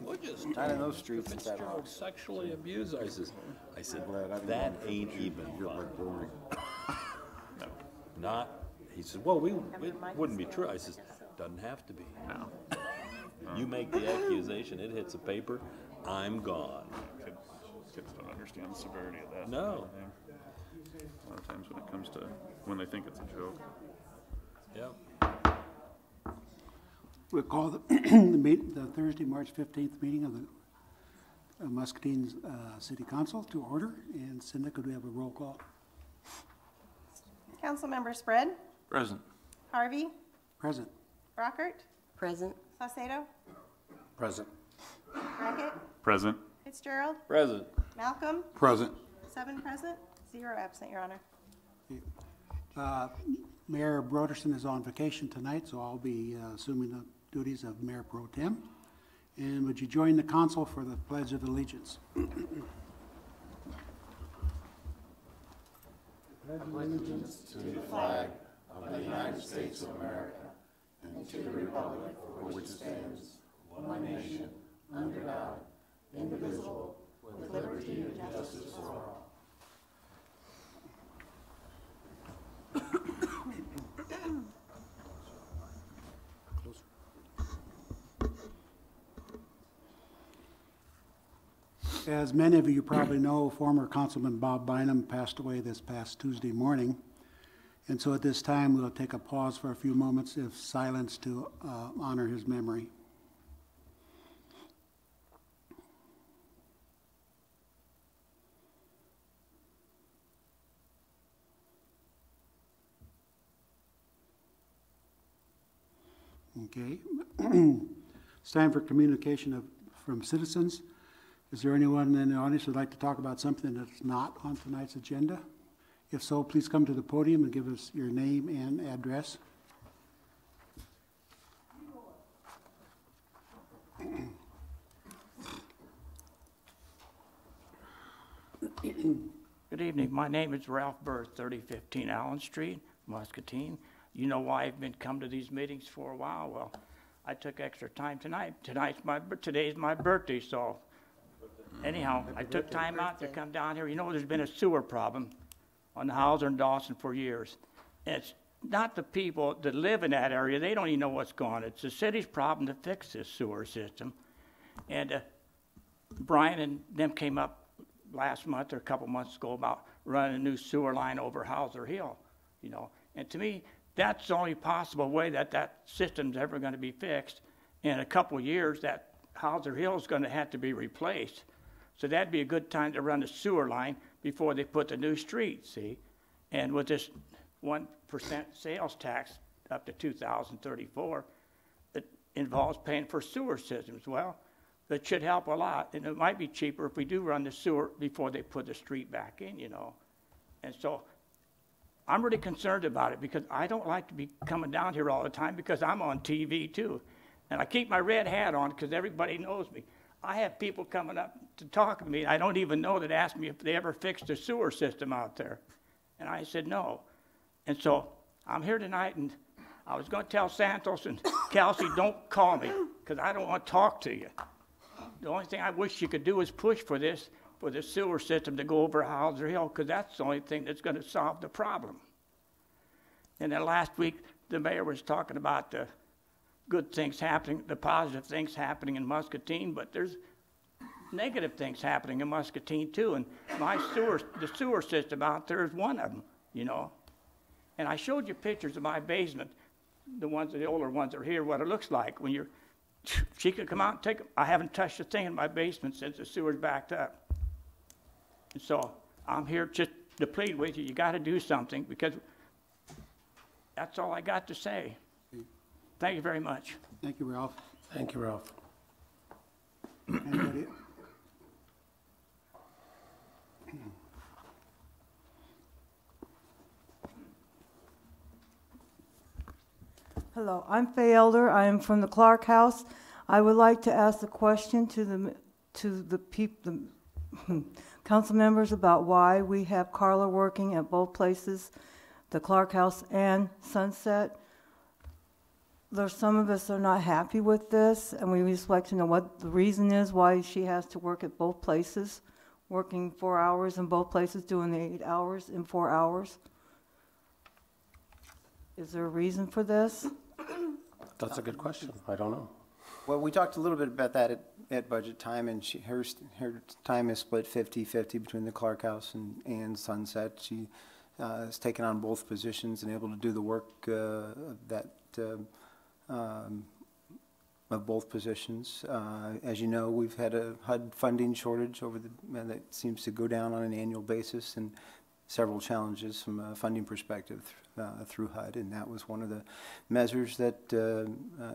Woodges. Not in those streets. Fitzgerald sexually abused. I said, that ain't even fun. No. Not, he said, well, we wouldn't be true. I says, doesn't have to be. No. You make the accusation, it hits the paper, I'm gone. Kids don't understand the severity of that. No. A lot of times when it comes to, when they think it's a joke. Yep. We'll call the Thursday, March 15th meeting of the Muscatine City Council to order. And Cindy, could we have a roll call? Councilmember Spread, Present. Harvey, Present. Brockert, Present. Saucedo, Present. Brackett, Present. Fitzgerald, Present. Malcolm, Present. 7 present, 0 absent, Your Honor. Mayor Broderson is on vacation tonight, so I'll be assuming the duties of Mayor Pro Tem. And would you join the council for the Pledge of Allegiance? Allegiance to the flag of the United States of America and to the republic for which it stands, one nation, under God, indivisible, with liberty and justice for all. As many of you probably know, former Councilman Bob Bynum passed away this past Tuesday morning. And so at this time, we'll take a pause for a few moments of silence to honor his memory. Okay. It's time for communication from citizens. Is there anyone in the audience who would like to talk about something that's not on tonight's agenda? If so, please come to the podium and give us your name and address. Good evening. My name is Ralph Burr, 3015 Allen Street, Muscatine. You know why I've been come to these meetings for a while. Well, I took extra time tonight. Today's my birthday, so anyhow, I took time out to come down here. You know, there's been a sewer problem on the Hauser and Dawson for years. And it's not the people that live in that area. They don't even know what's going on. It's the city's problem to fix this sewer system. And Brian and them came up last month or a couple months ago about running a new sewer line over Hauser Hill, you know. And to me, that's the only possible way that that system's ever going to be fixed. In a couple of years, that Hauser Hill is going to have to be replaced. So that'd be a good time to run the sewer line before they put the new street, see? And with this 1% sales tax up to 2034, it involves paying for sewer systems. Well, that should help a lot. And it might be cheaper if we do run the sewer before they put the street back in, you know. And so I'm really concerned about it because I don't like to be coming down here all the time because I'm on TV too. And I keep my red hat on because everybody knows me. I have people coming up to talk to me I don't even know that ask me if they ever fixed the sewer system out there. And I said no. And so I'm here tonight, and I was going to tell Santos and Kelsey, don't call me because I don't want to talk to you. The only thing I wish you could do is push for the sewer system to go over Hauser Hill because that's the only thing that's going to solve the problem. And then last week, the mayor was talking about the good things happening, the positive things happening in Muscatine, but there's negative things happening in Muscatine too. And the sewer system out there is one of them, you know. And I showed you pictures of my basement, the older ones are here, what it looks like when she could come out and take them. I haven't touched a thing in my basement since the sewer's backed up. And so I'm here just to plead with you. You got to do something because that's all I got to say. Thank you very much. Thank you, Ralph. Thank you, Ralph. Anybody? Hello, I'm Faye Elder. I am from the Clark House. I would like to ask a question to the council members about why we have Carla working at both places, the Clark House and Sunset. there's some of us that are not happy with this, and we just like to know what the reason is why she has to work at both places, working 4 hours in both places, doing the 8 hours in 4 hours. Is there a reason for this? That's a good question. I don't know. Well, we talked a little bit about that at budget time, and her time is split 50-50 between the Clark House and Sunset. She has taken on both positions and able to do the work of both positions. As you know, we've had a HUD funding shortage that seems to go down on an annual basis, and several challenges from a funding perspective through HUD, and that was one of the measures that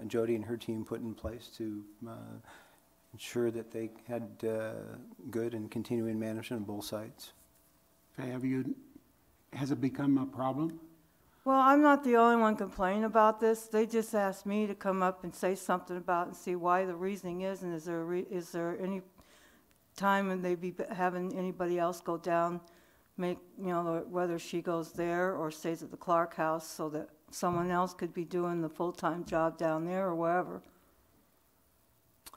Jody and her team put in place to ensure that they had good and continuing management on both sides. Has it become a problem? Well, I'm not the only one complaining about this. They just asked me to come up and say something about it and see why the reasoning is, and is there any time when they'd be having anybody else go down, make, you know, whether she goes there or stays at the Clark House so that someone else could be doing the full-time job down there or wherever.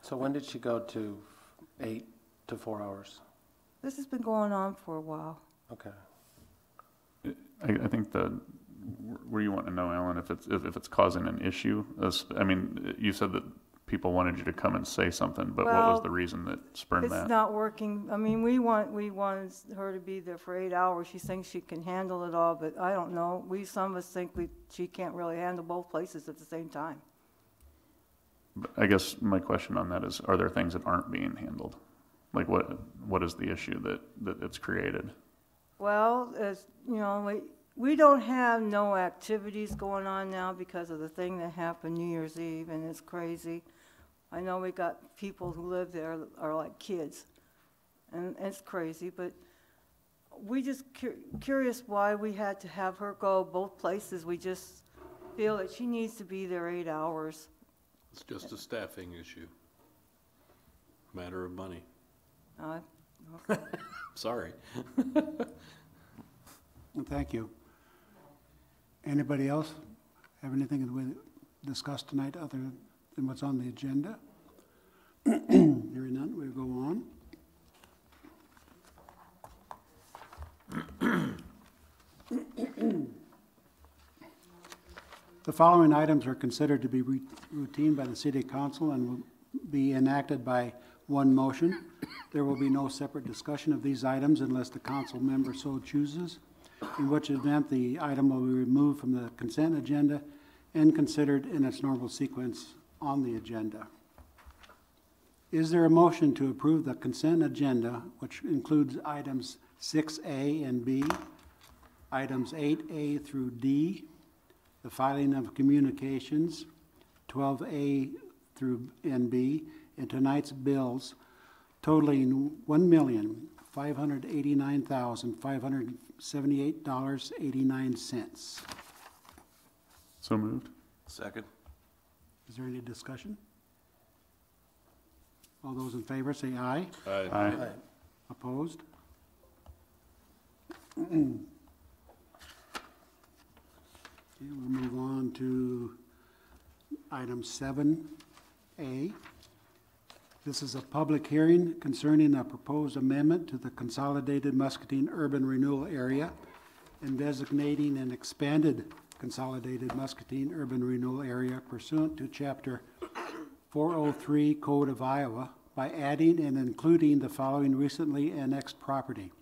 So when did she go to 8 to 4 hours? This has been going on for a while. Okay. I think where you want to know, Alan, if it's causing an issue. I mean, you said that people wanted you to come and say something, but what was the reason that spurred that? It's not working. I mean, we wanted her to be there for 8 hours. She thinks she can handle it all, but I don't know. Some of us think she can't really handle both places at the same time. But I guess my question on that is, are there things that aren't being handled? Like what is the issue that it's created? Well, as you know, we don't have no activities going on now because of the thing that happened New Year's Eve, and it's crazy. I know we got people who live there that are like kids, and it's crazy, but we just curious why we had to have her go both places. We just feel that she needs to be there 8 hours. It's just a staffing issue. Matter of money. Okay. Sorry. Well, thank you. Anybody else have anything that we discussed tonight other than what's on the agenda? Hearing none, we'll go on. The following items are considered to be routine by the City Council and will be enacted by one motion. There will be no separate discussion of these items unless the council member so chooses, in which event the item will be removed from the consent agenda and considered in its normal sequence on the agenda. Is there a motion to approve the consent agenda, which includes items 6A and B, items 8A through D, the filing of communications, 12A through NB, and tonight's bills totaling $1,589,578.89. So moved. Second. Is there any discussion? All those in favor say aye. Aye. Opposed? Okay, we'll move on to item 7A. This is a public hearing concerning a proposed amendment to the Consolidated Muscatine Urban Renewal Area and designating an expanded Consolidated Muscatine Urban Renewal Area pursuant to Chapter 403 Code of Iowa by adding and including the following recently annexed property: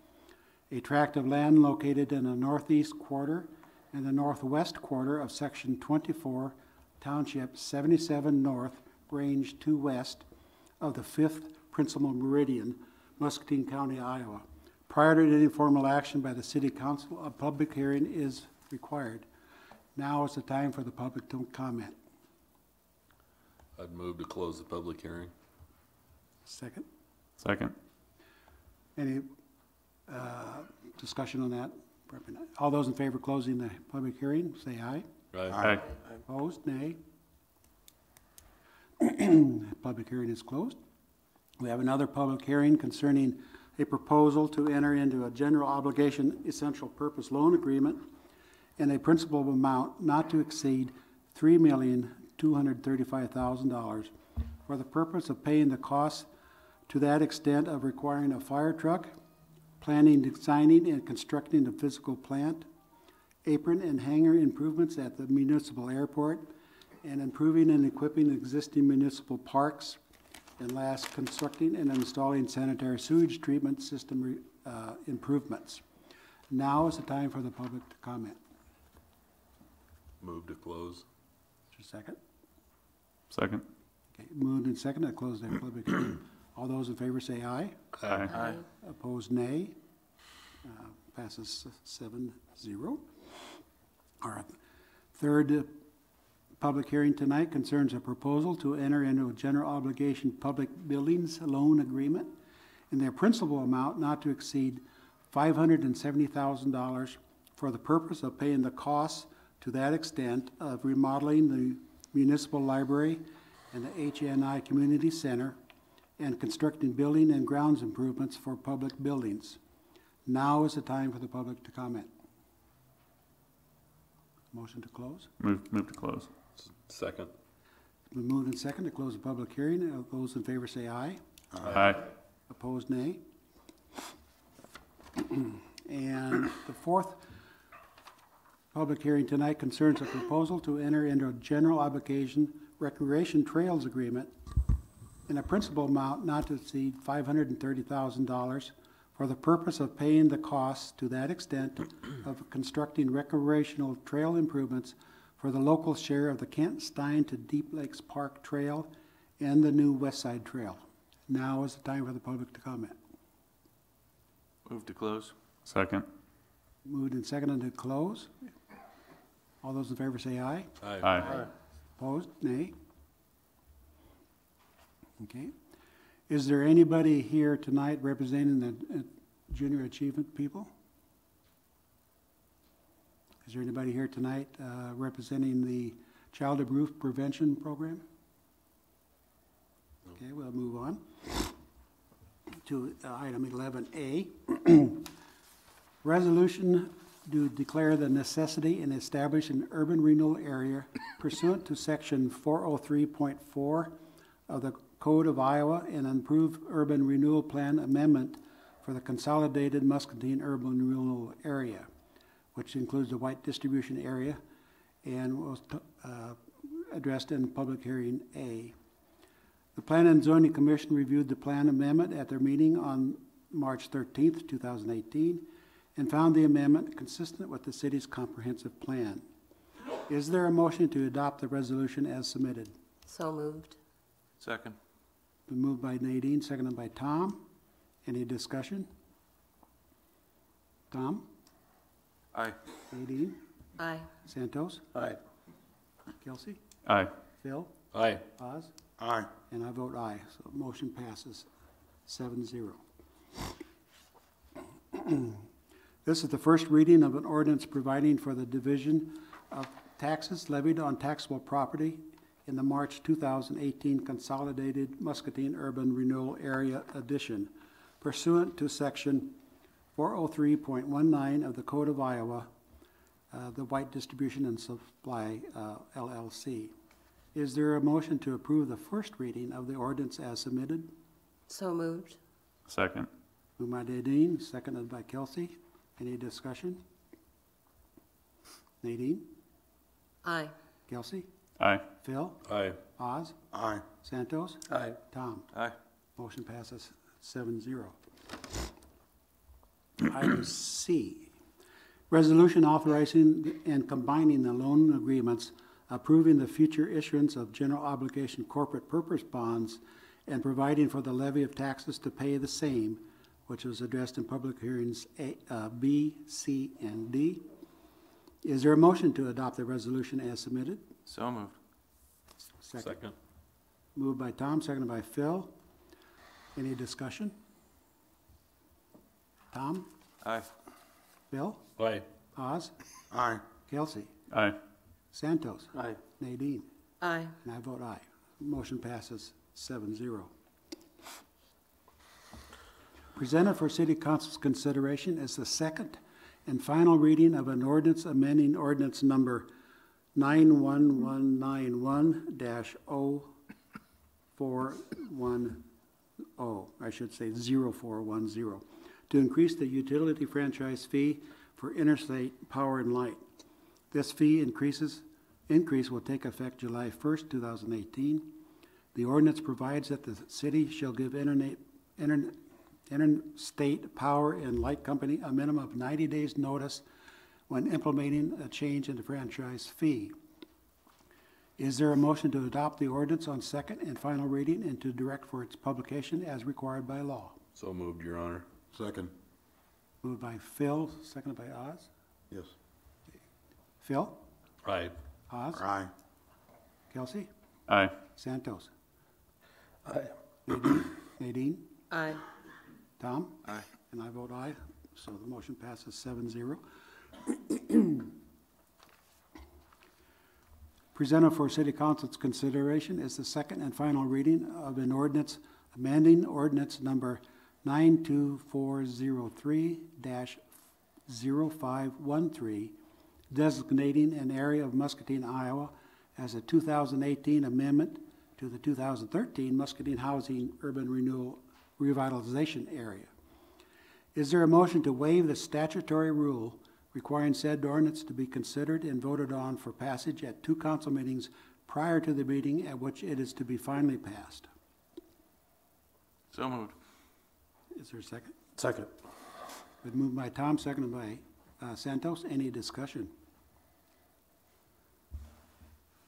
a tract of land located in the northeast quarter and the northwest quarter of Section 24, Township 77 North, Range 2 West of the 5th Principal Meridian, Muscatine County, Iowa. Prior to any formal action by the City Council, a public hearing is required. Now is the time for the public to comment. I'd move to close the public hearing. Second. Second. Any discussion on that? All those in favor of closing the public hearing, say aye. Aye. Opposed, nay. Public hearing is closed. We have another public hearing concerning a proposal to enter into a general obligation essential purpose loan agreement and a principal amount not to exceed $3,200,000 $235,000 for the purpose of paying the costs to that extent of requiring a fire truck, planning, designing, and constructing the physical plant, apron and hangar improvements at the municipal airport, and improving and equipping existing municipal parks, and last, constructing and installing sanitary sewage treatment system improvements. Now is the time for the public to comment. Move to close. Is there a second? Second. Okay, moved and second to close the public hearing. All those in favor say aye. Aye. Opposed, nay. Passes 7-0. Our third public hearing tonight concerns a proposal to enter into a general obligation public buildings loan agreement in their principal amount not to exceed $570,000 for the purpose of paying the costs to that extent of remodeling the municipal library and the HNI Community Center and constructing building and grounds improvements for public buildings. Now is the time for the public to comment. Motion to close? Move to close. Second. Been moved and second to close the public hearing. Those in favor say aye. Aye. Opposed, nay. And the fourth public hearing tonight concerns a proposal to enter into a general obligation recreation trails agreement in a principal amount not to exceed $530,000 for the purpose of paying the costs to that extent of constructing recreational trail improvements for the local share of the Kent Stein to Deep Lakes Park Trail and the new West Side Trail. Now is the time for the public to comment. Move to close. Second. Moved and seconded to close. All those in favor say aye. Aye. Opposed? Nay. Okay. Is there anybody here tonight representing the junior achievement people? Is there anybody here tonight representing the Child Abuse Prevention Program? Okay, we'll move on to item 11A. Resolution to declare the necessity and establish an urban renewal area pursuant to section 403.4 of the Code of Iowa and improve urban renewal plan amendment for the consolidated Muscatine urban renewal area, which includes the White Distribution area and was addressed in public hearing A. The Plan and Zoning Commission reviewed the plan amendment at their meeting on March 13th, 2018, and found the amendment consistent with the city's comprehensive plan. Is there a motion to adopt the resolution as submitted? So moved. Second. Been moved by Nadine, seconded by Tom. Any discussion? Tom? Aye. Nadine? Aye. Santos? Aye. Kelsey? Aye. Phil? Aye. Oz? Aye. And I vote aye, so motion passes 7-0. This is the first reading of an ordinance providing for the division of taxes levied on taxable property in the March 2018 Consolidated Muscatine Urban Renewal Area Addition pursuant to section 403.19 of the Code of Iowa, the White Distribution and Supply LLC. Is there a motion to approve the first reading of the ordinance as submitted? So moved. Second. Moved by Nadine, seconded by Kelsey. Any discussion? Nadine? Aye. Kelsey? Aye. Phil? Aye. Oz? Aye. Santos? Aye. Tom? Aye. Motion passes 7-0. Item C, resolution authorizing and combining the loan agreements, approving the future issuance of general obligation corporate purpose bonds, and providing for the levy of taxes to pay the same, which was addressed in public hearings B, C, and D. Is there a motion to adopt the resolution as submitted? So moved. Second. Moved by Tom, seconded by Phil. Any discussion? Tom? Aye. Phil? Aye. Oz? Aye. Kelsey? Aye. Santos? Aye. Nadine? Aye. And I vote aye. Motion passes 7-0. Presented for City Council's consideration is the second and final reading of an ordinance amending ordinance number 91191-0410, I should say 0410, to increase the utility franchise fee for interstate power and light. This fee increase will take effect July 1st, 2018. The ordinance provides that the city shall give interstate power and light company a minimum of 90 days notice when implementing a change in the franchise fee. Is there a motion to adopt the ordinance on second and final reading and to direct for its publication as required by law? So moved, Your Honor. Second. Moved by Phil, seconded by Oz. Yes. Phil? Aye. Oz? Aye. Kelsey? Aye. Santos? Aye. Nadine? Aye. Tom? Aye. And I vote aye, so the motion passes 7-0. Presented for City Council's consideration is the second and final reading of an ordinance amending ordinance number 92403-0513, designating an area of Muscatine, Iowa as a 2018 amendment to the 2013 Muscatine Housing Urban Renewal Revitalization Area. Is there a motion to waive the statutory rule requiring said ordinance to be considered and voted on for passage at 2 council meetings prior to the meeting at which it is to be finally passed? So moved. Is there a second? Second. Been moved by Tom, seconded by Santos. Any discussion?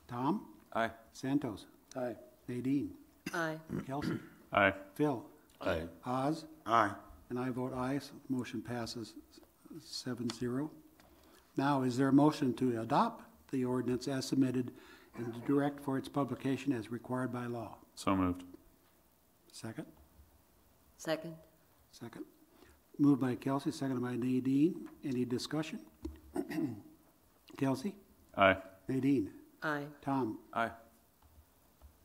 Tom? Aye. Santos? Aye. Nadine? Aye. Kelsey? Aye. Phil? Aye. Oz? Aye. And I vote aye, so the motion passes 7-0. Now, is there a motion to adopt the ordinance as submitted and to direct for its publication as required by law? So moved. Second? Second. Second. Moved by Kelsey, seconded by Nadine. Any discussion? Kelsey? Aye. Nadine? Aye. Tom? Aye.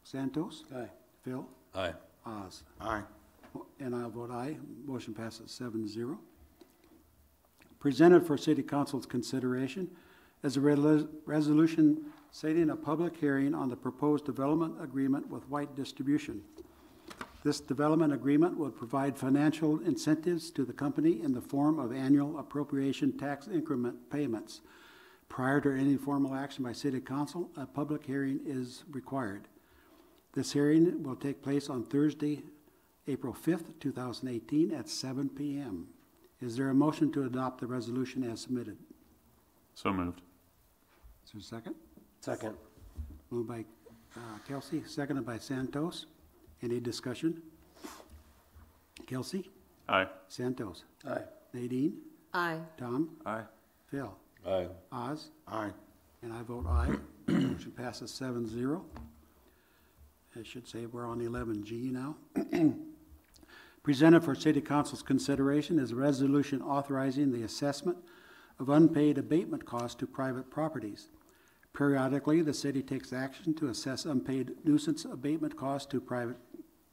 Santos? Aye. Phil? Aye. Oz? Aye. And I'll vote aye. Motion passes 7-0. Presented for City Council's consideration is a resolution setting a public hearing on the proposed development agreement with White Distribution. This development agreement would provide financial incentives to the company in the form of annual appropriation tax increment payments. Prior to any formal action by City Council, a public hearing is required. This hearing will take place on Thursday, April 5th, 2018 at 7 p.m. Is there a motion to adopt the resolution as submitted? So moved. Is there a second? Second. Moved by Kelsey, seconded by Santos. Any discussion? Kelsey? Aye. Santos? Aye. Nadine? Aye. Tom? Aye. Phil? Aye. Oz? Aye. And I vote aye. Motion passes 7-0. I should say we're on 11G now. Presented for City Council's consideration is a resolution authorizing the assessment of unpaid abatement costs to private properties. Periodically, the city takes action to assess unpaid nuisance abatement costs to private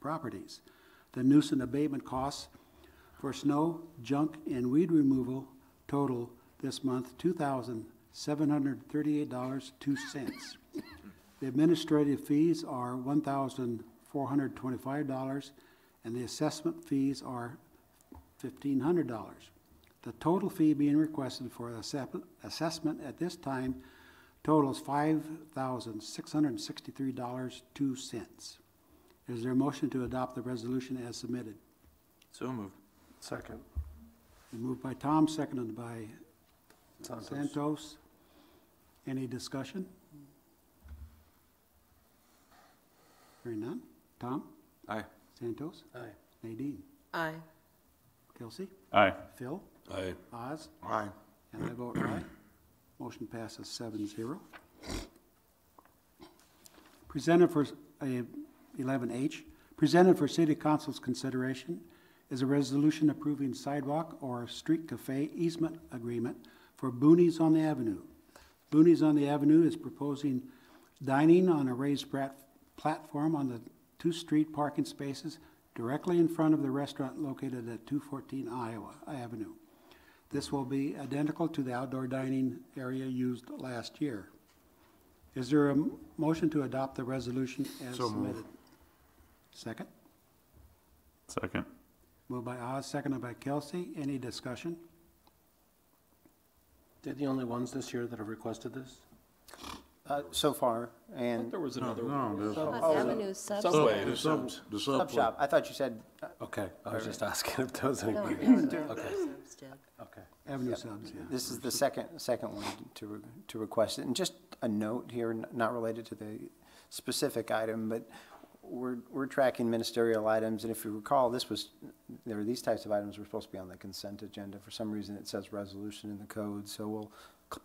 properties. The nuisance abatement costs for snow, junk, and weed removal total this month $2,738.02. The administrative fees are $1,425, and the assessment fees are $1,500. The total fee being requested for assessment at this time totals $5,663.02. Is there a motion to adopt the resolution as submitted? So moved. Second. Moved by Tom, seconded by Santos. Santos. Any discussion? Hearing none. Tom? Aye. Santos? Aye. Nadine? Aye. Kelsey? Aye. Phil? Aye. Oz? Aye. And I vote aye. Motion passes 7-0. Presented for 11H, presented for City Council's consideration is a resolution approving sidewalk or street cafe easement agreement for Boonies on the Avenue. Boonies on the Avenue is proposing dining on a raised platform on the 2 street parking spaces directly in front of the restaurant located at 214 Iowa Avenue. This will be identical to the outdoor dining area used last year. Is there a motion to adopt the resolution as So moved. submitted? Second? Second. Moved by Oz, seconded by Kelsey. Any discussion? They're the only ones this year that have requested this? So far, I thought and there was another No, there's Avenue Subs. Subway. the sub, the Sub sub. Shop. I thought you said, Okay, I was just asking if those are. No, Okay, Subs did. okay. Avenue subs, yeah. this is the second one to request it. And just a note here, not related to the specific item, but we're tracking ministerial items, and if you recall, these types of items were supposed to be on the consent agenda. For some reason, it says resolution in the code, so we'll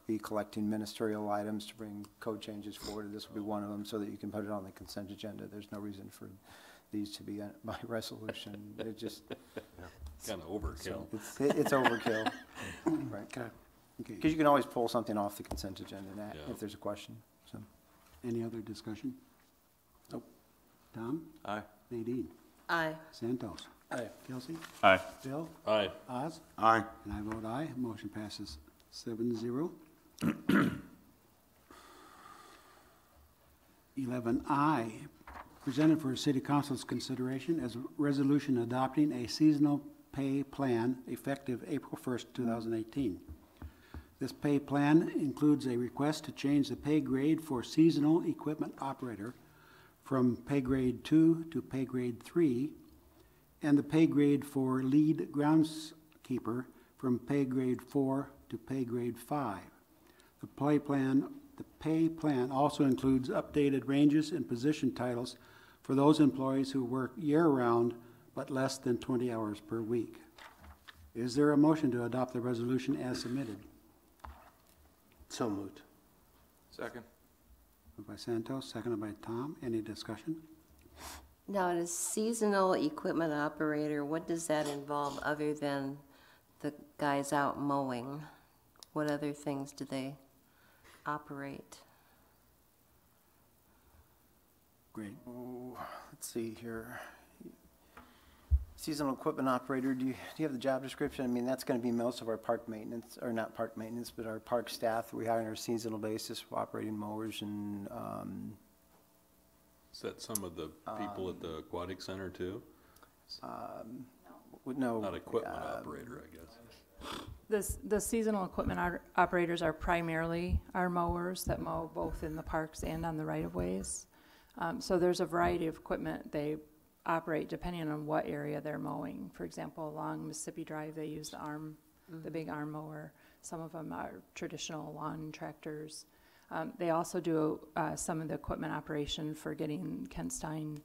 be collecting ministerial items to bring code changes forward. This will be one of them, so that you can put it on the consent agenda. There's no reason for these to be by resolution. It just, Kind of overkill. it's overkill. Right. Okay. Because you can always pull something off the consent agenda and Yeah. if there's a question, so. Any other discussion? Nope. Tom? Aye. Nadine? Aye. Santos? Aye. Kelsey? Aye. Bill? Aye. Oz? Aye. And I vote aye. Motion passes 7-0. 11I, presented for City Council's consideration as a resolution adopting a seasonal pay plan effective April 1st, 2018. This pay plan includes a request to change the pay grade for seasonal equipment operator from pay grade 2 to pay grade 3, and the pay grade for lead groundskeeper from pay grade 4 to pay grade 5. The pay plan also includes updated ranges and position titles for those employees who work year-round but less than 20 hours per week. Is there a motion to adopt the resolution as submitted? So moved. Second. Moved by Santos, seconded by Tom. Any discussion? Now, as seasonal equipment operator, what does that involve other than the guys out mowing? What other things do they operate? Great. Let's see here. Seasonal equipment operator, do you have the job description? I mean, that's gonna be most of our park maintenance, or not park maintenance, but our park staff we hire on a seasonal basis, operating mowers and, Is that some of the people at the aquatic center too? no. Not equipment operator, I guess. The seasonal equipment operators are primarily our mowers that mow both in the parks and on the right-of-ways. So there's a variety of equipment they operate depending on what area they're mowing. For example, along Mississippi Drive, they use the big arm mower. Some of them are traditional lawn tractors. They also do some of the equipment operation for getting Kent Stein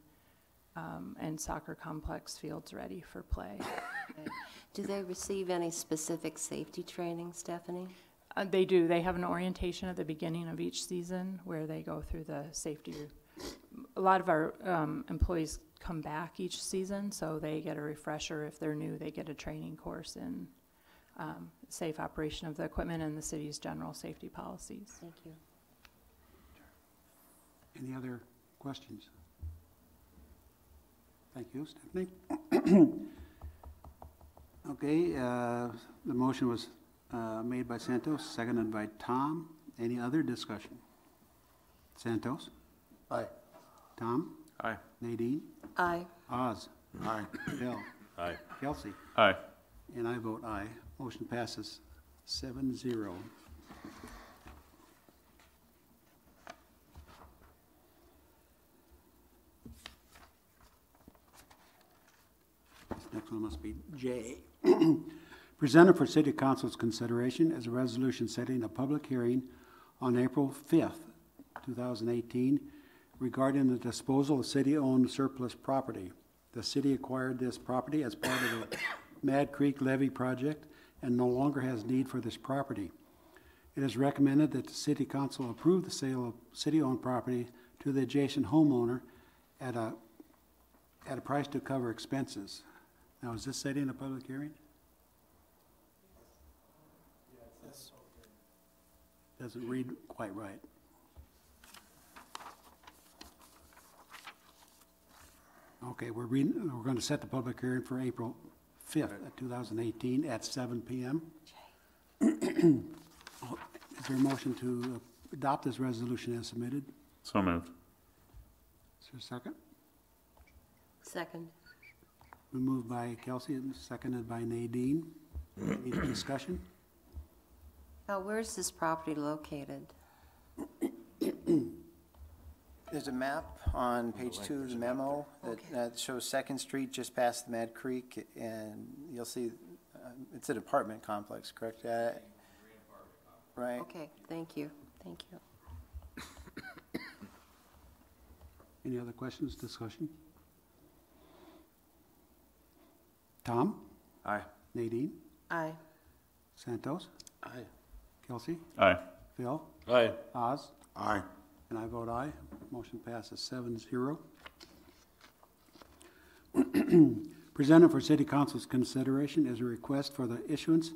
and soccer complex fields ready for play. Do they receive any specific safety training, Stephanie? They do. They have an orientation at the beginning of each season where they go through the safety. A lot of our employees come back each season, so they get a refresher. If they're new, they get a training course in safe operation of the equipment and the city's general safety policies. Thank you. Any other questions? Thank you, Stephanie. Okay, the motion was made by Santos, seconded by Tom. Any other discussion? Santos? Aye. Tom? Aye. Nadine? Aye. Oz? Aye. Bill? Aye. Kelsey? Aye. And I vote aye. Motion passes 7-0. This next one must be J. Presented for City Council's consideration as a resolution setting a public hearing on April 5th, 2018, regarding the disposal of city-owned surplus property. The city acquired this property as part of the Mad Creek Levee project and no longer has need for this property. It is recommended that the City Council approve the sale of city-owned property to the adjacent homeowner at a price to cover expenses. Now, is this setting a public hearing? Yes. Doesn't read quite right. Okay, we're going to set the public hearing for April 5th, 2018 at 7 p.m. Is there a motion to adopt this resolution as submitted? So moved. Is there a second? Second. Been moved by Kelsey and seconded by Nadine. Any discussion? Where's this property located? There's a map on page 2 of the memo that shows Second Street just past the Mad Creek, and you'll see, it's an apartment complex, correct? Right? Okay, thank you, thank you. Any other questions, discussion? Tom? Aye. Nadine? Aye. Santos? Aye. Kelsey? Aye. Phil? Aye. Oz? Aye. And I vote aye. Motion passes 7-0. Presented for City Council's consideration is a request for the issuance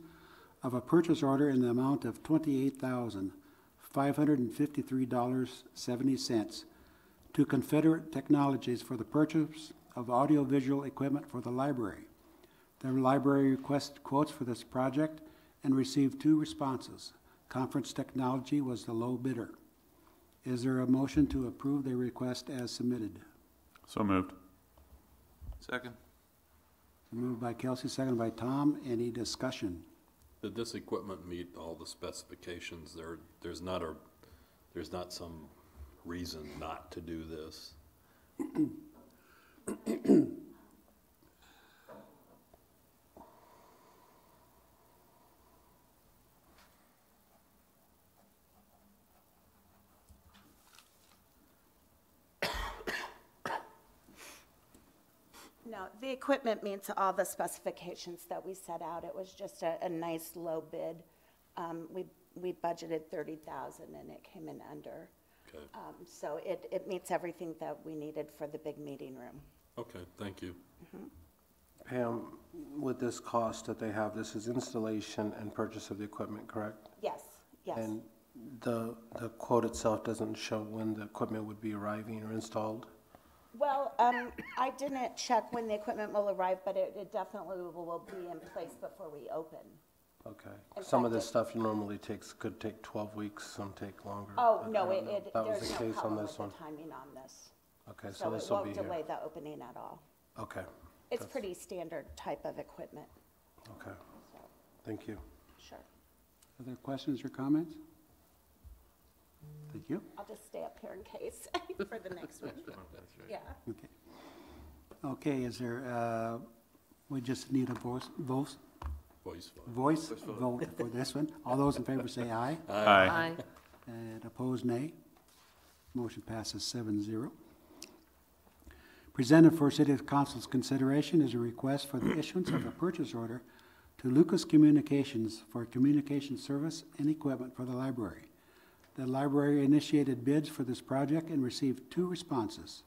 of a purchase order in the amount of $28,553.70 to Confederate Technologies for the purchase of audiovisual equipment for the library. The library requested quotes for this project and received 2 responses. Conference Technology was the low bidder. Is there a motion to approve the request as submitted? So moved. Second. Moved by Kelsey, seconded by Tom. Any discussion? Did this equipment meet all the specifications? There's not some reason not to do this. No, the equipment meets all the specifications that we set out. It was just a nice low bid. We budgeted 30,000 and it came in under. Okay. So it meets everything that we needed for the big meeting room. Okay, thank you. Pam, with this cost that they have, this is installation and purchase of the equipment, correct? Yes, yes. And the quote itself doesn't show when the equipment would be arriving or installed? Well, I didn't check when the equipment will arrive, but it definitely will be in place before we open. Okay. In Some of fact, this stuff normally could take 12 weeks, some take longer. Oh, but I no, don't know if that was there's the no case on problem this with one. the timing on this. Okay, So this it will be won't here. delay the opening at all. Okay, It's That's- pretty standard type of equipment, okay. so, Thank you. sure. Other questions or comments? Thank you. I'll just stay up here in case for the next one. Yeah. Okay. Okay, is there, we just need a voice vote for this one. All those in favor say aye. Aye. And opposed, nay. Motion passes 7-0. Presented for City Council's consideration is a request for the issuance of a purchase order to Lucas Communications for communication service and equipment for the library. The library initiated bids for this project and received 2 responses.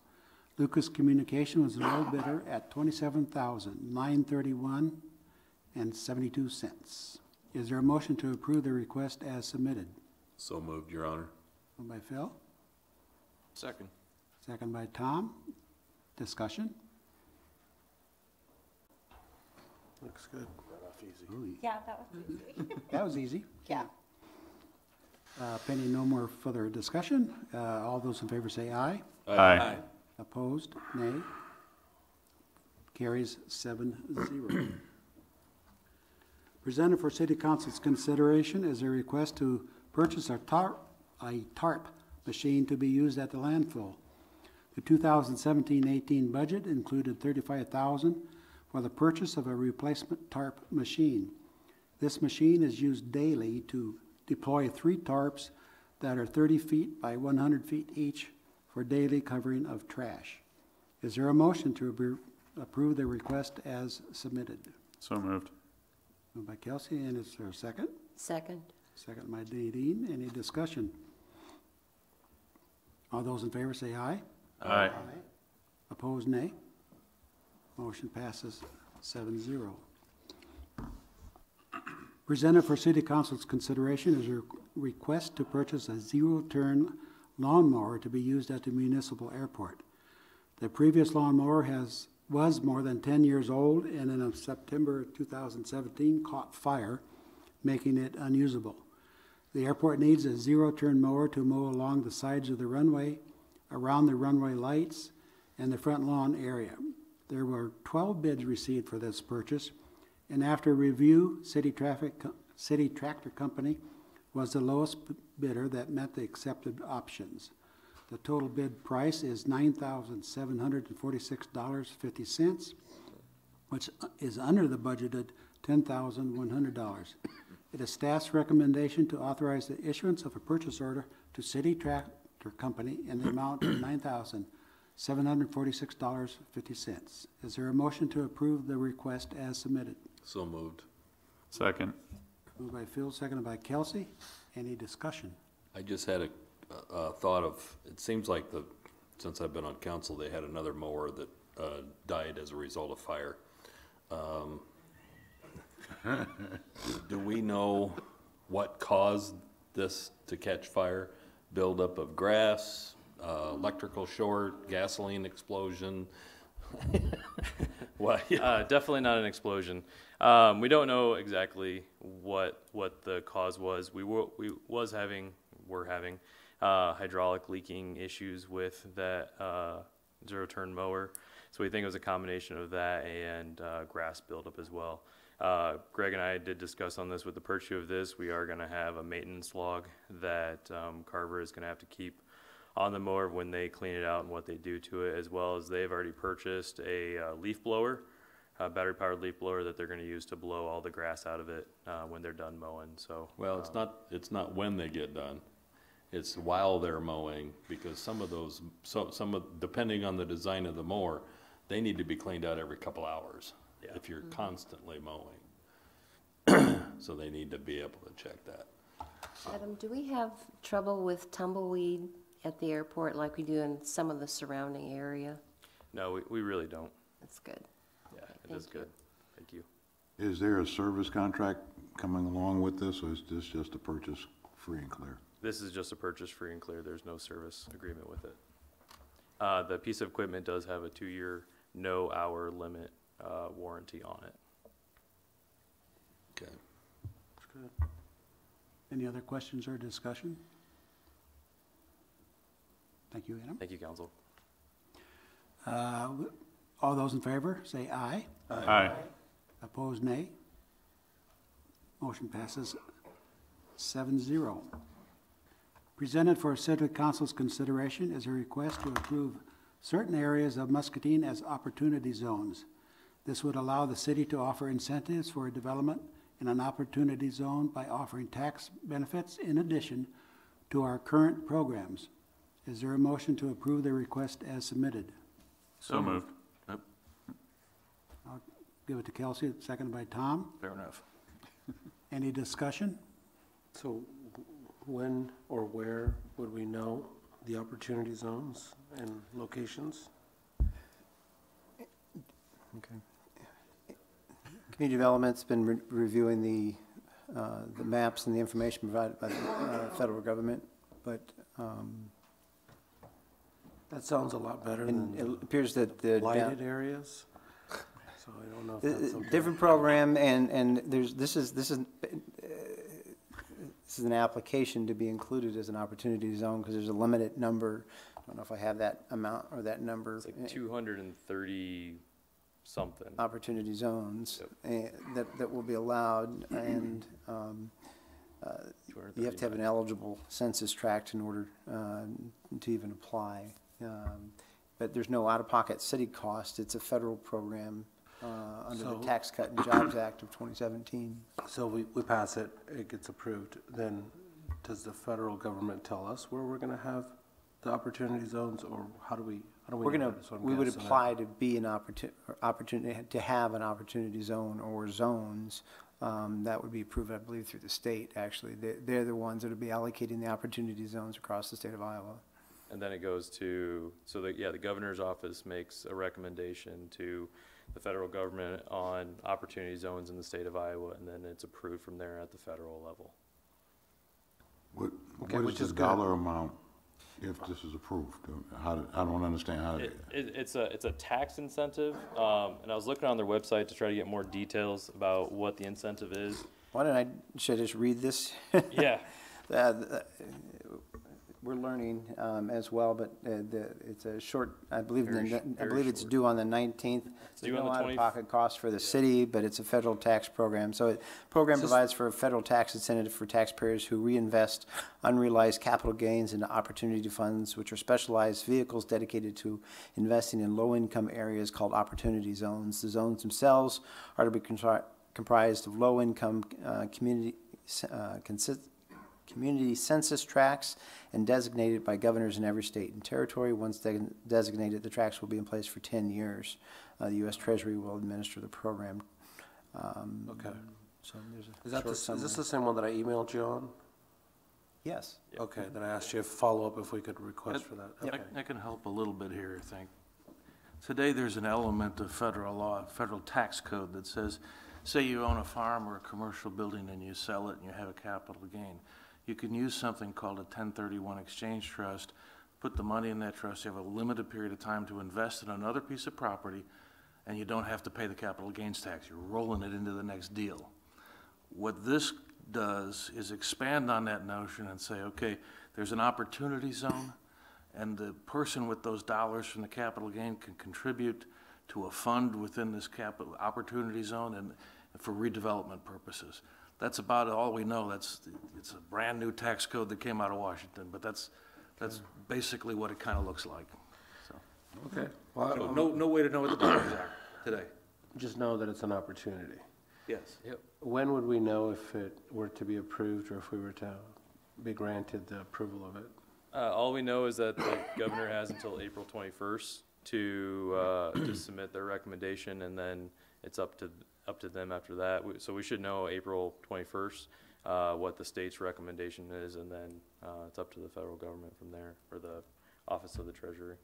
Lucas Communication was the low bidder at $27,931.72. Is there a motion to approve the request as submitted? So moved, Your Honor. Moved by Phil, Second. second by Tom. Discussion? Looks good. Yeah, that was easy. That was easy. Yeah. Pending no more further discussion, all those in favor say aye. Aye. Opposed, nay. Carries 7-0. Presented for City Council's consideration is a request to purchase a tarp machine to be used at the landfill. The 2017-18 budget included $35,000 for the purchase of a replacement tarp machine. This machine is used daily to deploy 3 tarps that are 30 feet by 100 feet each for daily covering of trash. Is there a motion to approve the request as submitted? So moved. Moved by Kelsey, and is there a second? Second. Second by Nadine. Any discussion? All those in favor say aye. Aye. Opposed, nay. Motion passes 7-0. Presented for City Council's consideration is a request to purchase a zero-turn lawnmower to be used at the municipal airport. The previous lawnmower was more than 10 years old and in September 2017 caught fire, making it unusable. The airport needs a zero-turn mower to mow along the sides of the runway, around the runway lights, and the front lawn area. There were 12 bids received for this purchase, and after review, City Tractor Company was the lowest bidder that met the accepted options. The total bid price is $9,746.50, which is under the budgeted $10,100. It is staff's recommendation to authorize the issuance of a purchase order to City Tractor Company in the amount of $9,746.50. Is there a motion to approve the request as submitted? So moved. Second. Moved by Phil, seconded by Kelsey. Any discussion? I just had a thought of, it seems like since I've been on council, they had another mower that died as a result of fire. Do we know what caused this to catch fire? Buildup of grass, electrical short, gasoline explosion? Why? Definitely not an explosion. We don't know exactly what the cause was. We're having hydraulic leaking issues with that zero-turn mower. So we think it was a combination of that and grass buildup as well. Greg and I did discuss on this with the purchase of this. We are going to have a maintenance log that Carver is going to have to keep on the mower when they clean it out and what they do to it, as well as they've already purchased a leaf blower, a battery-powered leaf blower that they're going to use to blow all the grass out of it when they're done mowing. So, well, it's not when they get done. It's while they're mowing, because some of depending on the design of the mower, they need to be cleaned out every couple hours. Yeah. If you're constantly mowing. So they need to be able to check that. Adam, do we have trouble with tumbleweed at the airport like we do in some of the surrounding area? No, we really don't. That's good. Yeah, it is good. Thank you. Is there a service contract coming along with this, or is this just a purchase free and clear? This is just a purchase free and clear. There's no service agreement with it. The piece of equipment does have a 2-year, no hour limit warranty on it. Okay. That's good. Any other questions or discussion? Thank you, Adam. Thank you, Council. All those in favor, say aye. Aye. Opposed, nay. Motion passes 7-0. Presented for City Council's consideration is a request to approve certain areas of Muscatine as opportunity zones. This would allow the city to offer incentives for development in an opportunity zone by offering tax benefits in addition to our current programs. Is there a motion to approve the request as submitted? So moved. I'll give it to Kelsey, seconded by Tom. Fair enough. Any discussion? So when or where would we know the opportunity zones and locations? Okay. Community Development's been reviewing the maps and the information provided by the federal government, but That sounds a lot better and than it appears that the lighted areas. So I don't know if that's okay. different program, and this is an application to be included as an opportunity zone because there's a limited number. I don't know if I have that amount or that number. It's like 230 something. Opportunity zones that will be allowed, and you have to have an eligible census tract in order to even apply. But there's no out-of-pocket city cost. It's a federal program under the Tax Cut and Jobs Act of 2017. So we pass it, it gets approved, then does the federal government tell us where we're gonna have the opportunity zones, or how do we know that? So I'm We would guessing apply to be an opportunity, to have an opportunity zone or zones. That would be approved, I believe, through the state, actually. They're the ones that would be allocating the opportunity zones across the state of Iowa. And then it goes to, the governor's office makes a recommendation to the federal government on opportunity zones in the state of Iowa, and then it's approved from there at the federal level. What which is is the good. dollar amount if this is approved? I don't understand how. It's a tax incentive, and I was looking on their website to try to get more details about what the incentive is. Should I just read this? Yeah. We're learning as well, but it's a short, I believe it's short. due on the 19th. It's due on no the 20th. out-of-pocket cost for the city, but it's a federal tax program. So the program provides for a federal tax incentive for taxpayers who reinvest unrealized capital gains into opportunity funds, which are specialized vehicles dedicated to investing in low-income areas called opportunity zones. The zones themselves are to be comprised of low-income community census tracts and designated by governors in every state and territory. Once designated, the tracts will be in place for 10 years. The U.S. Treasury will administer the program. Okay. So there's a Is that short is summary. this the same one that I emailed you on? Yes. Okay, then I asked you a follow-up if we could request for that. Yep. Okay. I can help a little bit here, I think. Today, there's an element of federal law, federal tax code that says, say you own a farm or a commercial building and you sell it and you have a capital gain. You can use something called a 1031 exchange trust, put the money in that trust, you have a limited period of time to invest in another piece of property, and you don't have to pay the capital gains tax. You're rolling it into the next deal. What this does is expand on that notion and say, okay, there's an opportunity zone, and the person with those dollars from the capital gain can contribute to a fund within this capital opportunity zone and for redevelopment purposes. That's about all we know. It's a brand new tax code that came out of Washington, but that's basically what it kind of looks like. So, Okay. Well, no way to know what the dollars are today. just know that it's an opportunity. Yes. Yep. When would we know if it were to be approved or if we were to be granted the approval of it? All we know is that the governor has until April 21st to submit their recommendation, and then it's up to them after that. So we should know April 21st what the state's recommendation is, and then it's up to the federal government from there, or the Office of the Treasury.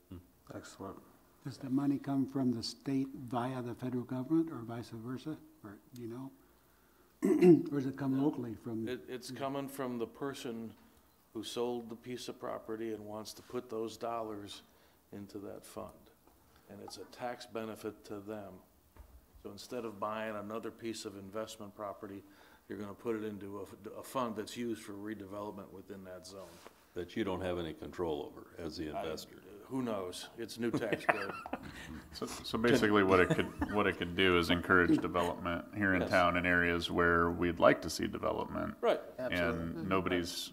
Excellent. Does the money come from the state via the federal government or vice versa? Or, do you know? Or does it come locally from? It's coming from the person who sold the piece of property and wants to put those dollars into that fund. And it's a tax benefit to them. So instead of buying another piece of investment property, you're gonna put it into a fund that's used for redevelopment within that zone. That you don't have any control over as the investor. Who knows? It's new tax code. So basically what it could do is encourage development here in Yes. town in areas where we'd like to see development. Right. And nobody's,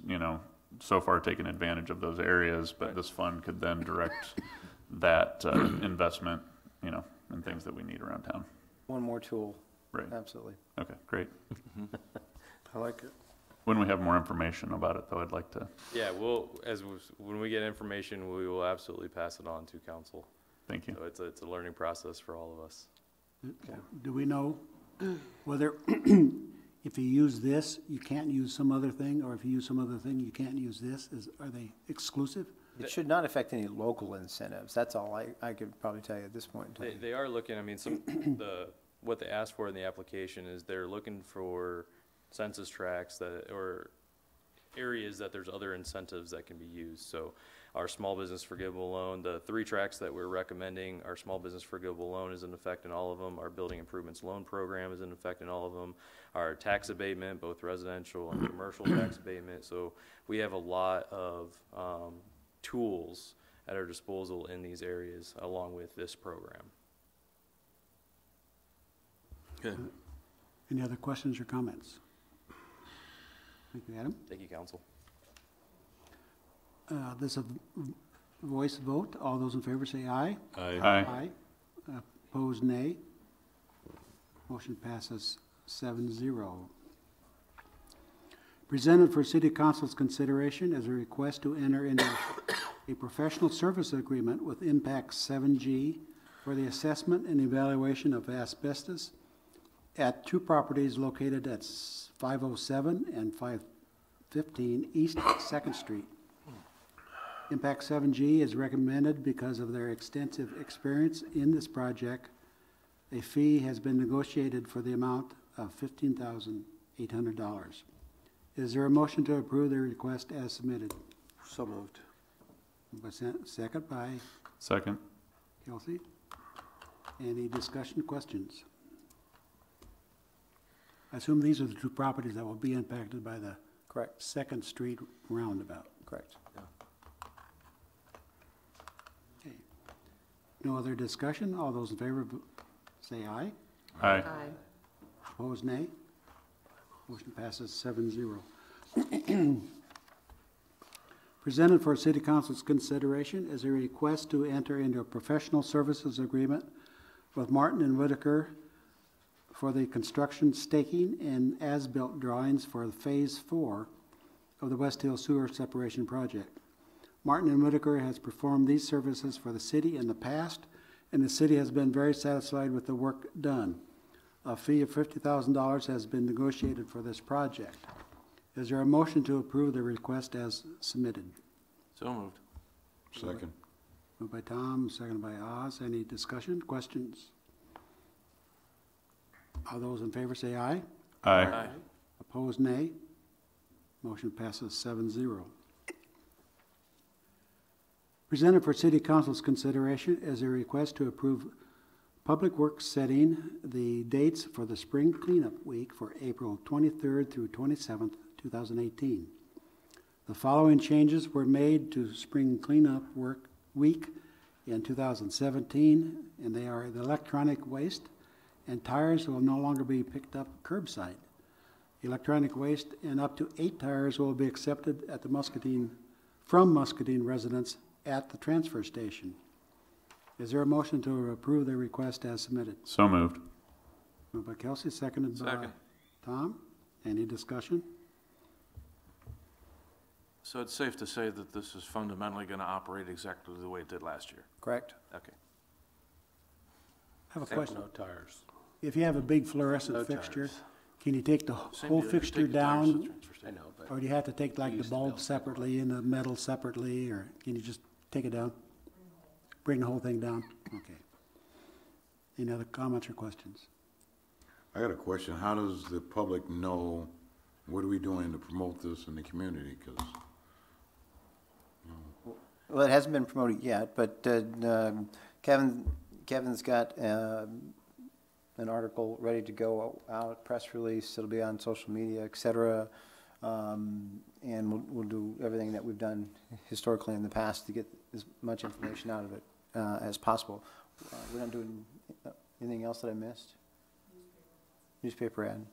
so far taken advantage of those areas, but Right. this fund could then direct that investment, in things that we need around town. One more tool. Right. Absolutely. Okay, great. I like it. When we have more information about it, though, I'd like to, Yeah, when we get information, we will absolutely pass it on to council. thank you. So it's a learning process for all of us. Do we know whether if you use this, you can't use some other thing, or if you use some other thing, you can't use this? Are they exclusive? It should not affect any local incentives. That's all I could probably tell you at this point in time. They are looking, what they asked for in the application is they're looking for census tracts or areas that there's other incentives that can be used. So our small business forgivable loan, the 3 tracts that we're recommending, our small business forgivable loan is in effect in all of them. Our building improvements loan program is in effect in all of them. Our tax abatement, both residential and commercial tax abatement. So we have a lot of tools at our disposal in these areas along with this program. Good. Any other questions or comments? Thank you, Adam. Thank you, council. This is a voice vote. All those in favor say aye. Aye. Opposed, nay. Motion passes 7-0. Presented for City Council's consideration as a request to enter into a professional service agreement with Impact 7G for the assessment and evaluation of asbestos at 2 properties located at 507 and 515 East 2nd Street. Impact 7G is recommended because of their extensive experience in this project. A fee has been negotiated for the amount of $15,800. Is there a motion to approve the request as submitted? So moved. Second by Second. Kelsey. Any discussion, questions? I assume these are the 2 properties that will be impacted by the Correct. Second Street roundabout. Correct. Okay. No other discussion? All those in favor, say aye. Aye. Opposed, nay. Motion passes 7-0. Presented for City Council's consideration is a request to enter into a professional services agreement with Martin and Whitaker for the construction, staking, and as-built drawings for Phase 4 of the West Hill Sewer Separation Project. Martin and Whitaker has performed these services for the city in the past, and the city has been very satisfied with the work done. A fee of $50,000 has been negotiated for this project. Is there a motion to approve the request as submitted? So moved. Second. Moved by Tom, seconded by Oz. Any discussion, questions? All those in favor say aye. Aye. Opposed, nay. Motion passes 7-0. Presented for City Council's consideration is a request to approve Public Works setting the dates for the Spring Cleanup Week for April 23rd through 27th, 2018. The following changes were made to Spring Cleanup Work Week in 2017, and they are the electronic waste and tires will no longer be picked up curbside. Electronic waste and up to 8 tires will be accepted at the from Muscatine residents at the transfer station. Is there a motion to approve the request as submitted? So moved. Moved by Kelsey, seconded by Tom. Any discussion? So it's safe to say that this is fundamentally going to operate exactly the way it did last year? Correct. Okay. I have a question. No tires. If you have a big fluorescent No fixture, tires. can you take the Same whole deal, you fixture take the tires to the down? transfer station. I know, but Or do you have to take like the used to be able bulb to. separately and the metal separately, or can you just take it down? Bring the whole thing down? Okay. Any other comments or questions? I got a question. How does the public know, what are we doing to promote this in the community? Because Well, it hasn't been promoted yet, but Kevin's got an article ready to go out, press release. It'll be on social media, et cetera. And we'll do everything that we've done historically in the past to get as much information out of it as possible. We're not doing anything else that I missed? Newspaper ad.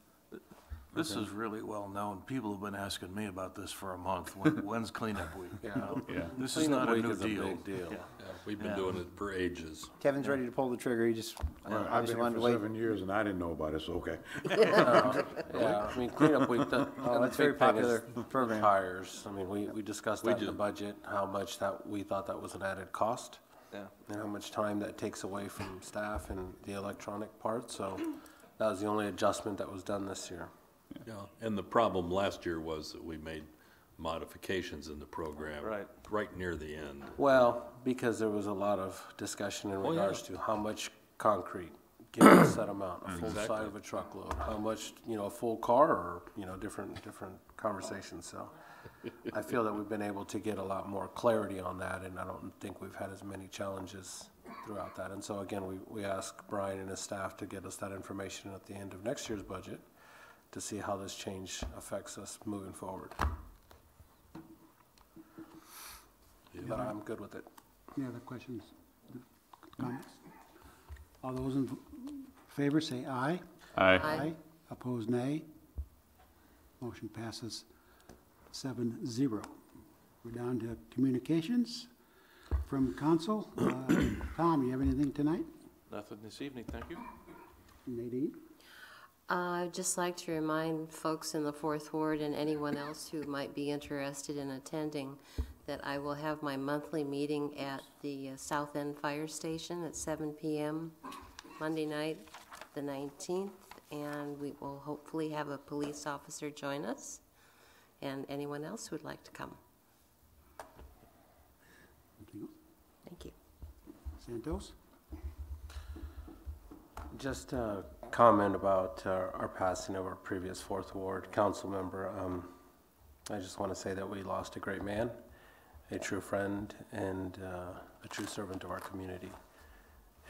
This is really well known. People have been asking me about this for a month. When's cleanup week? Yeah. This is not a Week new is a deal. big deal. Yeah. We've been doing it for ages. Kevin's ready to pull the trigger. He just I've been obviously here wanted to for wait. 7 years and I didn't know about it, so okay. Yeah, I mean, cleanup week, Oh, that's a very popular program. Tires, I mean, we discussed that in the budget, how much that, we thought that was an added cost. Yeah. And how much time that takes away from staff and the electronic part, so that was the only adjustment that was done this year. Yeah, and the problem last year was that we made modifications in the program. Right near the end. Well, because there was a lot of discussion in Oh, yeah. regards to how much concrete, given a set amount, a full Exactly. side of a truckload, how much, a full car, or, different conversations, so. I feel that we've been able to get a lot more clarity on that, and I don't think we've had as many challenges throughout that. And so again, we asked Brian and his staff to get us that information at the end of next year's budget to see how this change affects us moving forward. But I'm good with it. Any other questions, comments? All those in favor say aye. Aye. Opposed, nay. Motion passes 7-0. We're down to communications from council. Tom, you have anything tonight? Nothing this evening, thank you. Nadine? I'd just like to remind folks in the Fourth Ward and anyone else who might be interested in attending that I will have my monthly meeting at the South End Fire Station at 7 p.m. Monday night, the 19th, and we will hopefully have a police officer join us and anyone else who would like to come. Anything else? Thank you. Santos? Just a comment about our passing of our previous Fourth Ward council member. I just want to say that we lost a great man, a true friend, and a true servant of our community.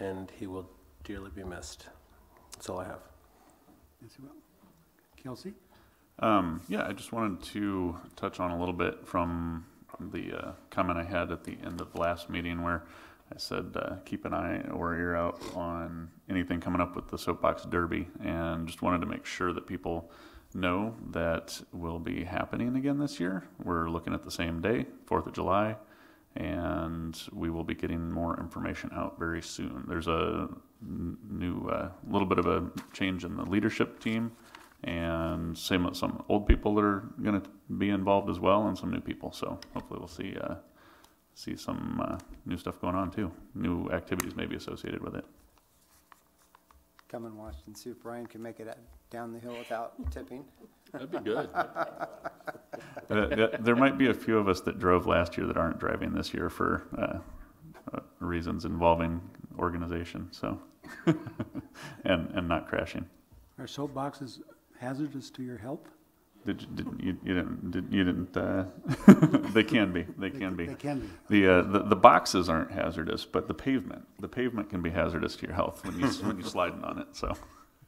And he will dearly be missed. That's all I have. Yes, you will. Kelsey? Yeah, I just wanted to touch on a little bit from the comment I had at the end of last meeting where I said keep an eye or ear out on anything coming up with the Soapbox Derby, and just wanted to make sure that people know that will be happening again this year. We're looking at the same day, 4th of July, and we will be getting more information out very soon. There's a new, little bit of a change in the leadership team, and same with some old people that are going to be involved as well, and some new people. So hopefully we'll see some new stuff going on too. New activities maybe associated with it. Come and watch and see if Brian can make it down the hill without tipping. That'd be good. There might be a few of us that drove last year that aren't driving this year for reasons involving organization, so and not crashing. Are soapboxes hazardous to your health? You didn't they can be. They can be. They can be. The boxes aren't hazardous, but the pavement can be hazardous to your health when you're sliding on it. So,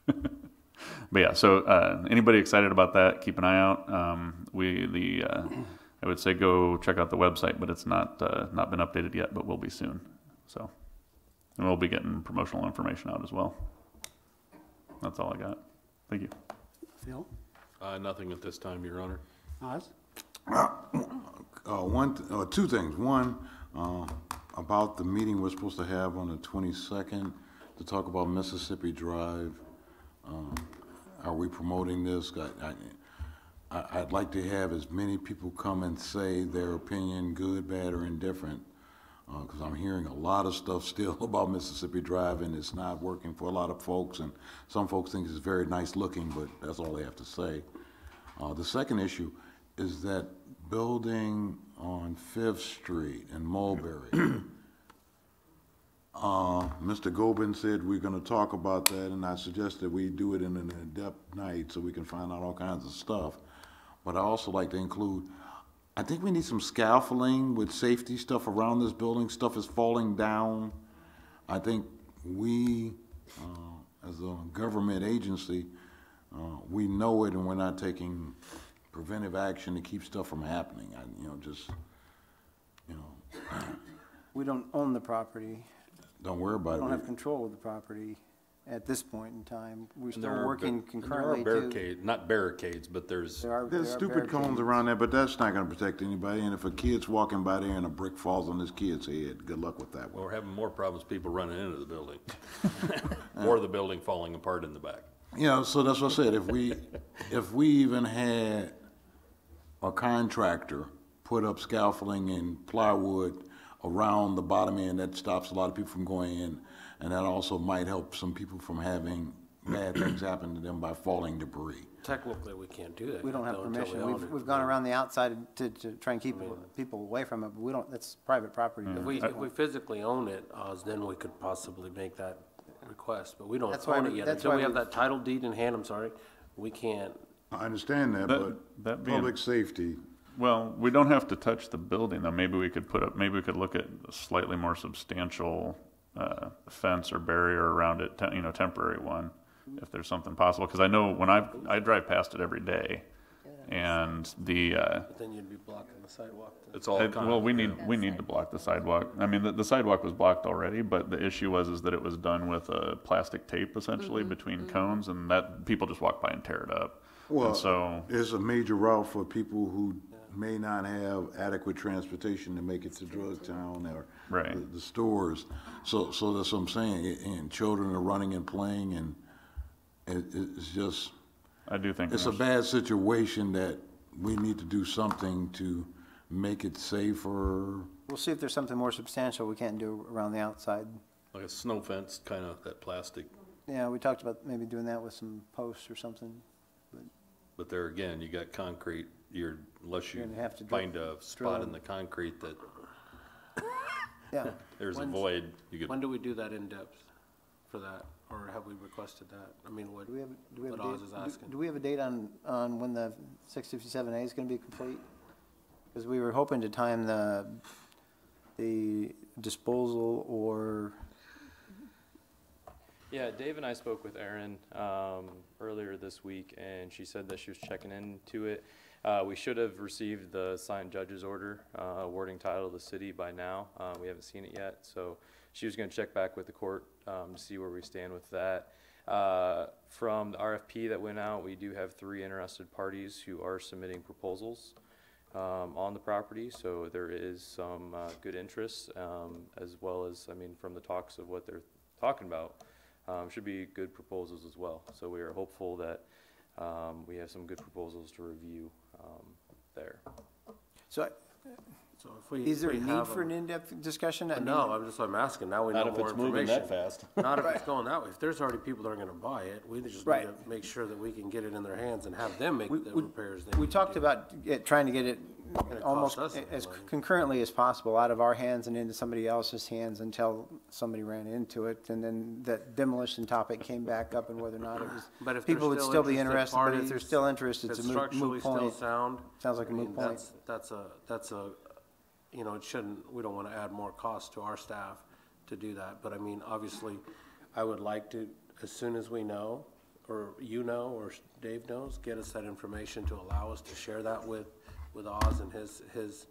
but yeah. So anybody excited about that? Keep an eye out. I would say go check out the website, but it's not been updated yet, but will be soon. So, and we'll be getting promotional information out as well. That's all I got. Thank you. Phil? Nothing at this time, Your Honor. Oz? Two things. One, about the meeting we're supposed to have on the 22nd to talk about Mississippi Drive. Are we promoting this? I'd like to have as many people come and say their opinion, good, bad, or indifferent, because I'm hearing a lot of stuff still about Mississippi Drive, and it's not working for a lot of folks, and some folks think it's very nice looking, but that's all they have to say. The second issue is that building on 5th Street in Mulberry. Mr. Gobin said we're going to talk about that, and I suggested we do it in an in-depth night so we can find out all kinds of stuff. But I also like to include, I think we need some scaffolding with safety stuff around this building. Stuff is falling down. I think we, as a government agency, we know it, and we're not taking preventive action to keep stuff from happening. We don't own the property. Don't worry about it. We don't have control of the property at this point in time. We're still There are working concurrently there are to. barricades, not barricades, but there's There's stupid cones around there, but that's not going to protect anybody. And if a kid's walking by there and a brick falls on this kid's head, good luck with that one. we're having more problems people running into the building or the building falling apart in the back. So that's what I said. If we even had a contractor put up scaffolding and plywood around the bottom end, that stops a lot of people from going in, and that also might help some people from having bad things happen to them by falling debris. Technically, we can't do that. We don't have though, until we permission. own it. We've gone around the outside to try and keep people away from it, but we don't, that's private property. If we physically own it, then we could possibly make that request, but we don't That's why own we- it yet. that's Until why we have we- that title deed in hand, we can't. I understand that, That but being- public safety, Well, we don't have to touch the building though. Maybe we could look at a slightly more substantial fence or barrier around it, temporary one, if there's something possible. Because I know when I drive past it every day, and But then you'd be blocking the sidewalk. It's all well, we need to block the sidewalk. I mean, the sidewalk was blocked already, but the issue is that it was done with a plastic tape essentially between cones, and that people just walk by and tear it up. well, And so it's a major route for people who may not have adequate transportation to make it to Drugtown or Right. the stores. So that's what I'm saying. And children are running and playing, and it's just, I do think it's a bad situation that we need to do something to make it safer. We'll see if there's something more substantial we can't do around the outside. Like a snow fence, kind of that plastic. Yeah, we talked about maybe doing that with some posts or something. But there again, you got concrete, unless you You're gonna have to find a spot drill. in the concrete that Yeah. there's a When's- void, you could, When do we do that in depth for that, or have we requested that? I mean, what Do we have what a Oz date? is asking. Do we have a date on when the 657A is going to be complete? Because we were hoping to time the disposal or Yeah, Dave and I spoke with Erin earlier this week, and she said that she was checking into it. We should have received the signed judge's order awarding title to the city by now. We haven't seen it yet, so she was going to check back with the court to see where we stand with that. From the RFP that went out, we do have 3 interested parties who are submitting proposals on the property, so there is some good interest, as well as, I mean, from the talks of what they're talking about, should be good proposals as well. So we are hopeful that we have some good proposals to review there. So So if we. is there a we need have for an in-depth discussion? I mean, No, I'm asking, now we know Not if more it's moving that information. fast. Not if it's going that way. If there's already people that are gonna buy it, we just need Right. to make sure that we can get it in their hands and have them make We- the we- repairs they We need to talked do. about trying to get it cost almost us some as money. concurrently as possible out of our hands and into somebody else's hands until somebody ran into it. And then that demolition topic came back up and whether or not it was, But if people would there's still be interested interested, but if parties, they're still interested, if it's it's a moot structurally still point. sound. Sounds like a I mean, moot point. That's a, you know, it shouldn't, we don't wanna add more cost to our staff to do that. But I mean, obviously, I would like to, as soon as we know, or you know, or Dave knows, get us that information to allow us to share that with Oz and his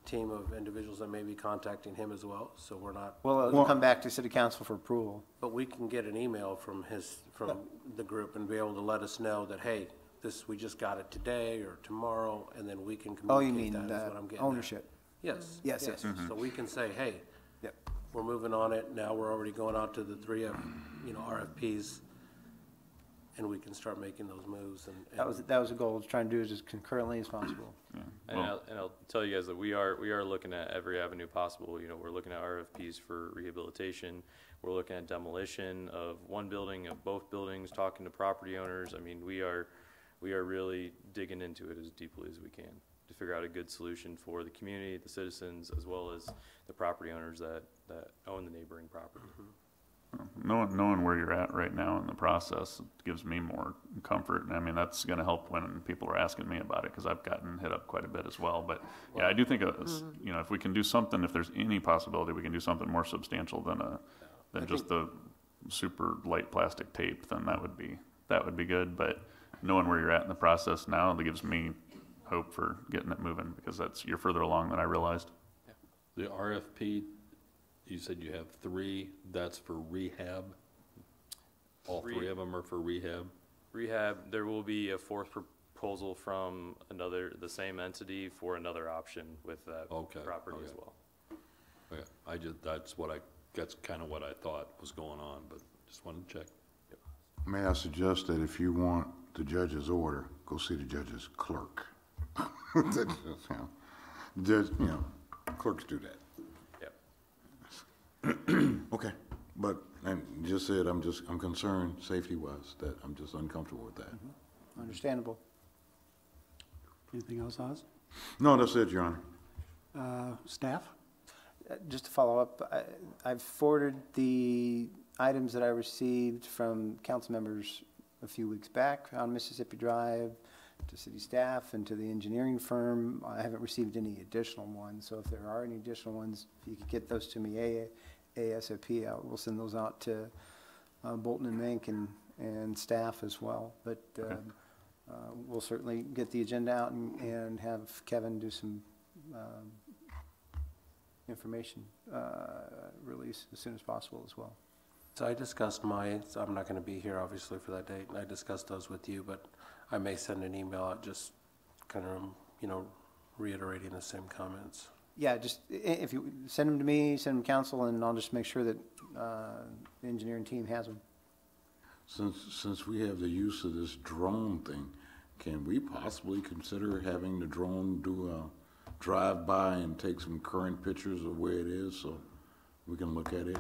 team of individuals that may be contacting him as well, so we're not. Well, it'll come back to city council for approval. But we can get an email from the group and be able to let us know that, hey, we just got it today or tomorrow, and then we can Oh, you communicate mean that, is what I'm getting at. ownership? Yes. Yes, yes. So we can say, hey, Yep. we're moving on it, now we're already going out to the 3 RFPs, and we can start making those moves and. That was the goal, trying to do it as concurrently as possible. And I'll tell you guys that we are looking at every avenue possible. You know, we're looking at RFPs for rehabilitation. We're looking at demolition of one building, of both buildings, talking to property owners. I mean, we are really digging into it as deeply as we can to figure out a good solution for the community, the citizens, as well as the property owners that own the neighboring property. Knowing where you're at right now in the process gives me more comfort. I mean, that's going to help when people are asking me about it, because I've gotten hit up quite a bit as well. But yeah, I do think you know, if we can do something, if there's any possibility we can do something more substantial than just the super light plastic tape, then that would be good. But knowing where you're at in the process now, that gives me hope for getting it moving, because you're further along than I realized. The RFP, you said you have 3, that's for rehab? All 3 of them are for rehab? Rehab, there will be a 4th proposal from the same entity for another option with that property as well. Okay, that's kind of what I thought was going on, but just wanted to check. May I suggest that if you want the judge's order, go see the judge's clerk. That's just, clerks do that. Okay, but I just said, I'm concerned safety-wise, that I'm just uncomfortable with that. Understandable. Anything else, Oz? No, that's it, Your Honor. Staff? Just to follow up, I've forwarded the items that I received from council members a few weeks back on Mississippi Drive to city staff and to the engineering firm. I haven't received any additional ones, so if there are any additional ones, if you could get those to me ASAP, we'll send those out to Bolton and Mink and staff as well. But we'll certainly get the agenda out and have Kevin do some information release as soon as possible as well. So I discussed so I'm not gonna be here obviously for that date, and I discussed those with you, but I may send an email out just kind of, reiterating the same comments. Yeah, just if you send them to me, send them to council, and I'll just make sure that the engineering team has them. Since we have the use of this drone thing, can we possibly consider having the drone do a drive-by and take some current pictures of where it is so we can look at it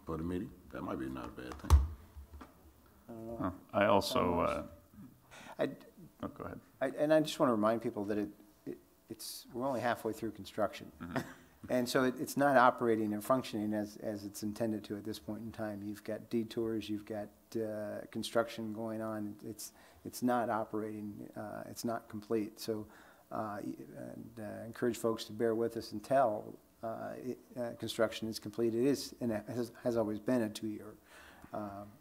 for the meeting? That might be not a bad thing. I also, go ahead. And I just want to remind people that we're only halfway through construction. And so it's not operating and functioning as it's intended to at this point in time. You've got detours, you've got construction going on. It's not operating, it's not complete. So encourage folks to bear with us until construction is complete. It is, and it has always been a 2-year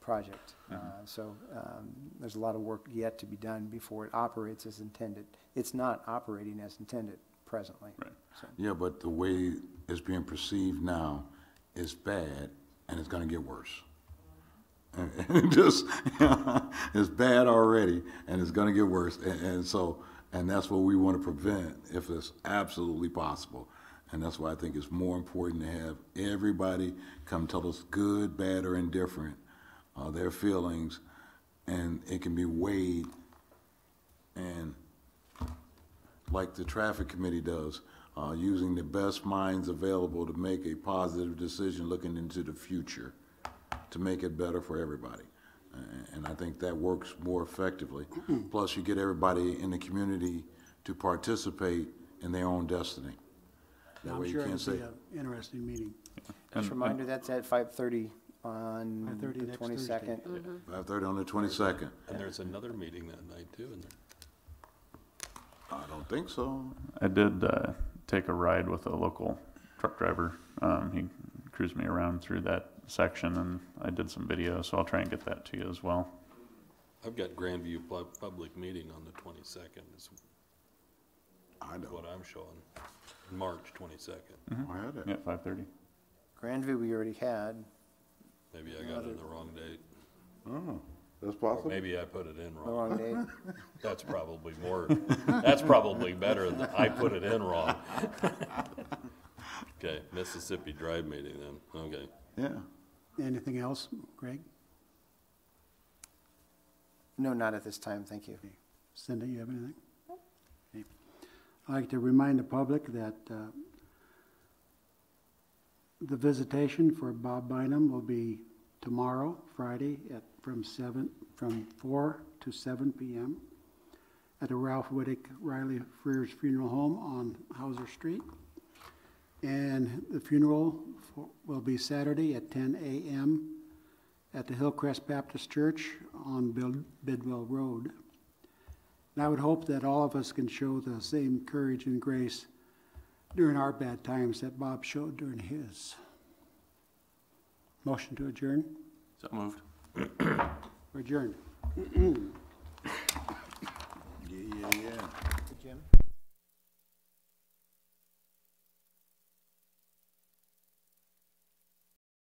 project. So there's a lot of work yet to be done before it operates as intended. It's not operating as intended presently. Right. So, Yeah, but the way it's being perceived now is bad, and it's gonna get worse. And it just, it's bad already, and it's gonna get worse, and that's what we wanna prevent if it's absolutely possible. And that's why I think it's more important to have everybody come tell us good, bad, or indifferent, their feelings, and it can be weighed, and like the traffic committee does, using the best minds available to make a positive decision looking into the future to make it better for everybody. And I think that works more effectively. Plus, you get everybody in the community to participate in their own destiny. That I'm way you sure can't it'll be say, an interesting meeting. just a reminder, that's at 5:30 on 5:30 the next 22nd. 5:30 on the 22nd. And there's another meeting that night too, isn't there? I don't think so. I did take a ride with a local truck driver. He cruised me around through that section, and I did some video, so I'll try and get that to you as well. I've got Grandview public meeting on the 22nd is I don't. what I'm showing, March 22nd. I had it. Yeah, 5:30. Grandview we already had. Maybe I got it in the wrong date. Oh, that's Or possible. maybe I put it in The wrong. wrong date. That's probably more, that's probably better than I put it in wrong. Okay, Mississippi Drive meeting then, okay. Yeah. Anything else, Greg? No, not at this time, thank you. Cindy, you have anything? Okay. I'd like to remind the public that the visitation for Bob Bynum will be tomorrow, Friday, from 4 to 7 p.m. at the Ralph Whittick Riley Frears Funeral Home on Hauser Street. And the funeral will be Saturday at 10 a.m. at the Hillcrest Baptist Church on Bidwell Road. And I would hope that all of us can show the same courage and grace during our bad times that Bob showed during his. Motion to adjourn? So moved. We're adjourned. Yeah. Jim?